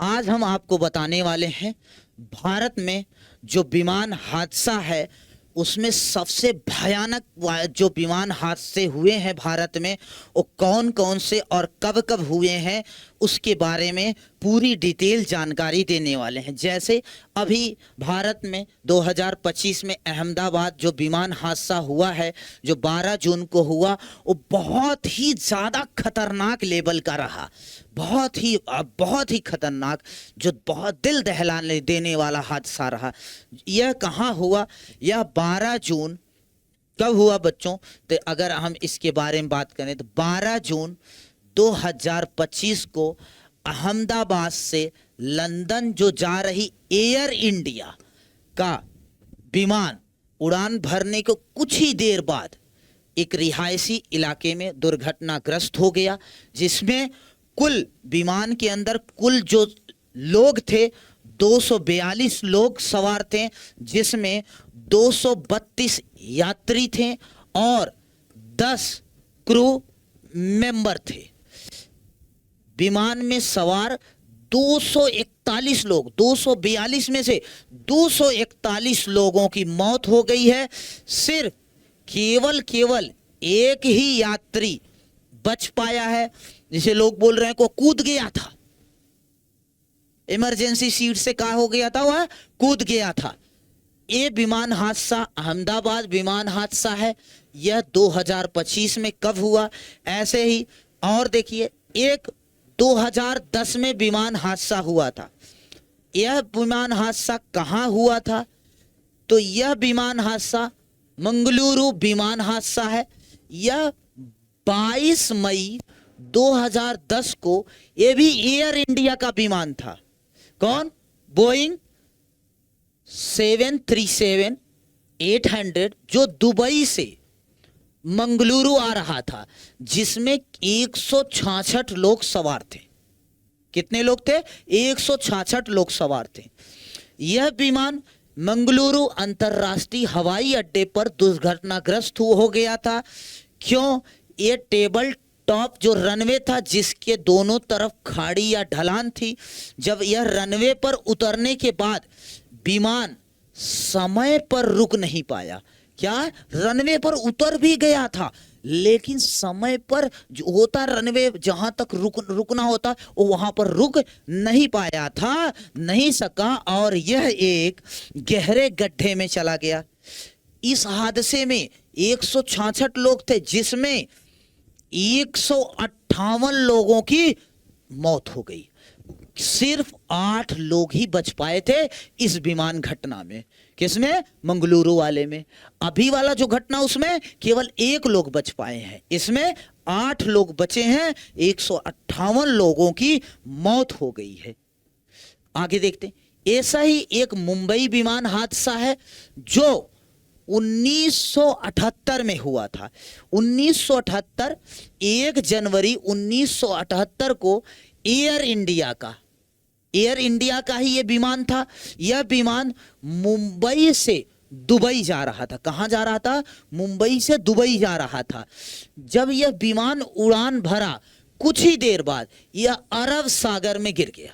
आज हम आपको बताने वाले हैं भारत में जो विमान हादसा है उसमें सबसे भयानक जो विमान हादसे हुए हैं भारत में वो कौन कौन से और कब कब हुए हैं उसके बारे में पूरी डिटेल जानकारी देने वाले हैं। जैसे अभी भारत में 2025 में अहमदाबाद जो विमान हादसा हुआ है जो 12 जून को हुआ, वो बहुत ही ज़्यादा खतरनाक लेवल का रहा, बहुत ही खतरनाक, जो बहुत दिल दहलाने देने वाला हादसा रहा। यह कहाँ हुआ? यह 12 जून कब हुआ बच्चों? तो अगर हम इसके बारे में बात करें तो 12 जून 2025 को अहमदाबाद से लंदन जो जा रही एयर इंडिया का विमान उड़ान भरने को कुछ ही देर बाद एक रिहायशी इलाके में दुर्घटनाग्रस्त हो गया, जिसमें कुल विमान के अंदर कुल जो लोग थे 242 लोग सवार थे, जिसमें 232 यात्री थे और 10 क्रू मेंबर थे। विमान में सवार 241 लोग, 242 में से 241 लोगों की मौत हो गई है। सिर्फ केवल एक ही यात्री बच पाया है, जिसे लोग बोल रहे हैं को कूद गया था, इमरजेंसी सीट से क्या हो गया था, वह कूद गया था। ये विमान हादसा अहमदाबाद विमान हादसा है। यह 2025 में कब हुआ? ऐसे ही और देखिए, एक 2010 में विमान हादसा हुआ था। यह विमान हादसा कहाँ हुआ था? तो यह विमान हादसा मंगलुरु विमान हादसा है। यह 22 मई 2010 को, यह भी एयर इंडिया का विमान था। कौन? बोइंग 737-800 जो दुबई से मंगलुरु आ रहा था, जिसमें 166 लोग सवार थे। कितने लोग थे? 166 लोग सवार थे। यह विमान मंगलुरु अंतर्राष्ट्रीय हवाई अड्डे पर दुर्घटनाग्रस्त हो गया था। क्यों? ये टेबल टॉप जो रनवे था, जिसके दोनों तरफ खाड़ी या ढलान थी, जब यह रनवे पर उतरने के बाद विमान समय पर रुक नहीं पाया। क्या? रनवे पर उतर भी गया था, लेकिन समय पर जो होता रनवे जहां तक रुकना होता वो वहां पर रुक नहीं पाया था, नहीं सका, और यह एक गहरे गड्ढे में चला गया। इस हादसे में 166 लोग थे, जिसमें 158 लोगों की मौत हो गई। सिर्फ 8 लोग ही बच पाए थे इस विमान घटना में। किसमें? मंगलुरु वाले में। अभी वाला जो घटना उसमें केवल 1 लोग बच पाए हैं, इसमें 8 लोग बचे हैं, 158 लोगों की मौत हो गई है। आगे देखते हैं। ऐसा ही एक मुंबई विमान हादसा है जो 1978 में हुआ था। 1978 1 जनवरी 1978 को एयर इंडिया का ही यह विमान था। यह विमान मुंबई से दुबई जा रहा था। कहां जा रहा था? मुंबई से दुबई जा रहा था। जब यह विमान उड़ान भरा, कुछ ही देर बाद यह अरब सागर में गिर गया।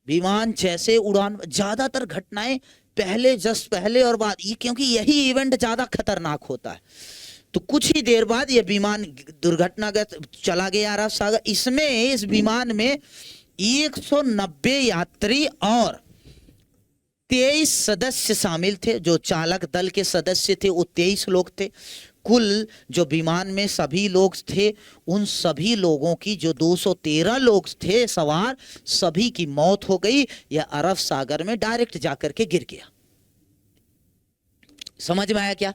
विमान जैसे उड़ान, ज्यादातर घटनाएं पहले और बाद, ये क्योंकि यही इवेंट ज्यादा खतरनाक होता है। तो कुछ ही देर बाद यह विमान दुर्घटनाग्रस्त चला गया अरब सागर। इस विमान में 190 यात्री और 23 सदस्य शामिल थे। जो चालक दल के सदस्य थे वो 23 लोग थे। कुल जो विमान में सभी लोग थे, उन सभी लोगों की, जो 213 लोग थे सवार, सभी की मौत हो गई। यह अरब सागर में डायरेक्ट जाकर के गिर गया। समझ में आया क्या?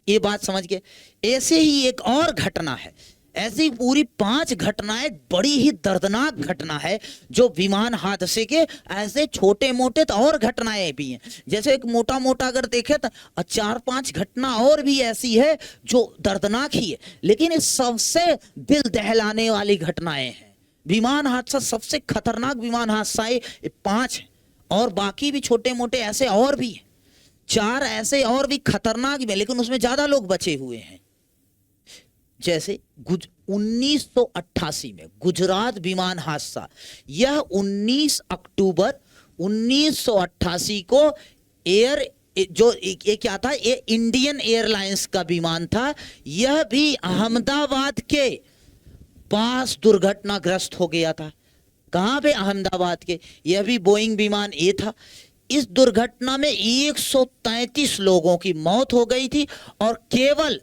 ये बात समझ गए। ऐसे ही एक और घटना है। ऐसी पूरी 5 घटनाएं, बड़ी ही दर्दनाक घटना है जो विमान हादसे के। ऐसे छोटे मोटे तो और घटनाएं भी हैं, जैसे एक मोटा मोटा अगर देखे तो 4-5 घटना और भी ऐसी है जो दर्दनाक ही है, लेकिन ये सबसे दिल दहलाने वाली घटनाएं हैं। विमान हादसा सबसे खतरनाक विमान हादसा ये 5 है, और बाकी भी छोटे मोटे ऐसे और भी हैं। 4 ऐसे और भी खतरनाक भी, लेकिन उसमें ज्यादा लोग बचे हुए हैं। जैसे 1988 में गुजरात विमान हादसा, यह 19 अक्टूबर 1988 को एयर जो ये क्या था, ये इंडियन एयरलाइंस का विमान था। यह भी अहमदाबाद के पास दुर्घटनाग्रस्त हो गया था। कहां पे? अहमदाबाद के। यह भी बोइंग विमान ए था। इस दुर्घटना में 133 लोगों की मौत हो गई थी और केवल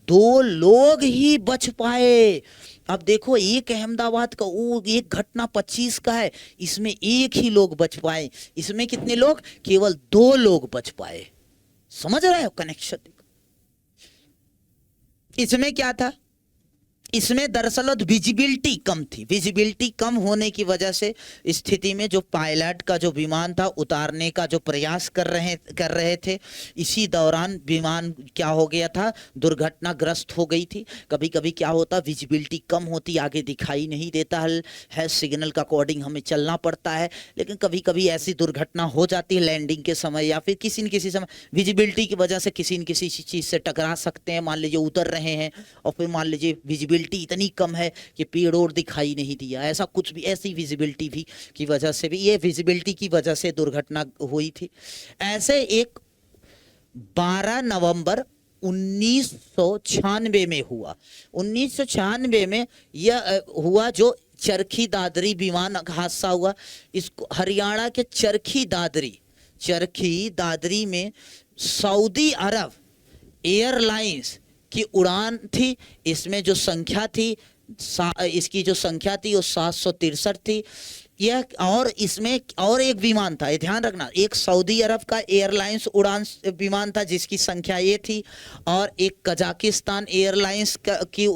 2 लोग ही बच पाए। अब देखो, एक अहमदाबाद का, वो एक घटना 25 का है, इसमें एक ही लोग बच पाए। इसमें कितने लोग? केवल 2 लोग बच पाए। समझ रहे हो कनेक्शन? इसमें क्या था? इसमें दरअसल विजिबिलिटी कम थी। विजिबिलिटी कम होने की वजह से स्थिति में जो पायलट का जो विमान था उतारने का जो प्रयास कर रहे थे, इसी दौरान विमान क्या हो गया था? दुर्घटनाग्रस्त हो गई थी। कभी कभी क्या होता, विजिबिलिटी कम होती, आगे दिखाई नहीं देता है, सिग्नल का अकॉर्डिंग हमें चलना पड़ता है। लेकिन कभी कभी ऐसी दुर्घटना हो जाती है लैंडिंग के समय या फिर किसी न किसी समय, विजिबिलिटी की वजह से किसी न किसी चीज़ से टकरा सकते हैं। मान लीजिए उतर रहे हैं और फिर मान लीजिए विजिबिलिटी इतनी कम है कि पेड़ और दिखाई नहीं दिया, ऐसा कुछ भी, ऐसी विजिबिलिटी भी की वजह से भी, ये विजिबिलिटी की वजह से दुर्घटना हुई थी। ऐसे एक 12 नवंबर 1996 में हुआ। 1996 में यह हुआ जो चरखी दादरी विमान हादसा हुआ। इसको हरियाणा के चरखी दादरी में सऊदी अरब एयरलाइंस की उड़ान थी। इसमें जो संख्या थी, इसकी जो संख्या थी वो 763 थी। यह, और इसमें और एक विमान था, ये ध्यान रखना, एक सऊदी अरब का एयरलाइंस उड़ान विमान था जिसकी संख्या ये थी, और एक कजाकिस्तान एयरलाइंस की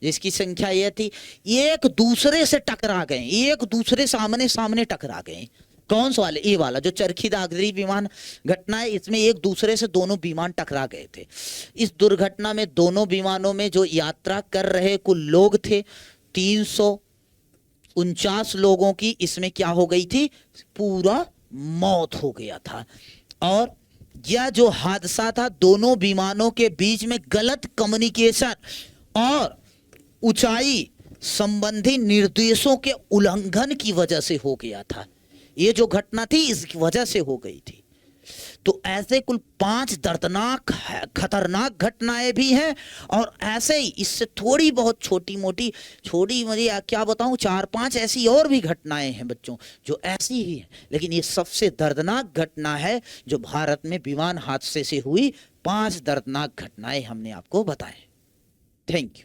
जिसकी संख्या ये थी। एक दूसरे से टकरा गए, एक दूसरे सामने सामने टकरा गए। कौन सा वाले? ये वाला जो चरखी दादरी विमान घटना है, इसमें एक दूसरे से दोनों विमान टकरा गए थे। इस दुर्घटना में दोनों विमानों में जो यात्रा कर रहे कुल लोग थे 349 लोगों की इसमें क्या हो गई थी? पूरा मौत हो गया था। और यह जो हादसा था, दोनों विमानों के बीच में गलत कम्युनिकेशन और ऊंचाई संबंधी निर्देशों के उल्लंघन की वजह से हो गया था। ये जो घटना थी इस वजह से हो गई थी। तो ऐसे कुल 5 दर्दनाक खतरनाक घटनाएं भी हैं, और ऐसे ही इससे थोड़ी बहुत छोटी मोटी मुझे क्या बताऊं, 4-5 ऐसी और भी घटनाएं हैं बच्चों जो ऐसी ही हैं। लेकिन ये सबसे दर्दनाक घटना है जो भारत में विमान हादसे से हुई। 5 दर्दनाक घटनाएं हमने आपको बताएं। Thank you.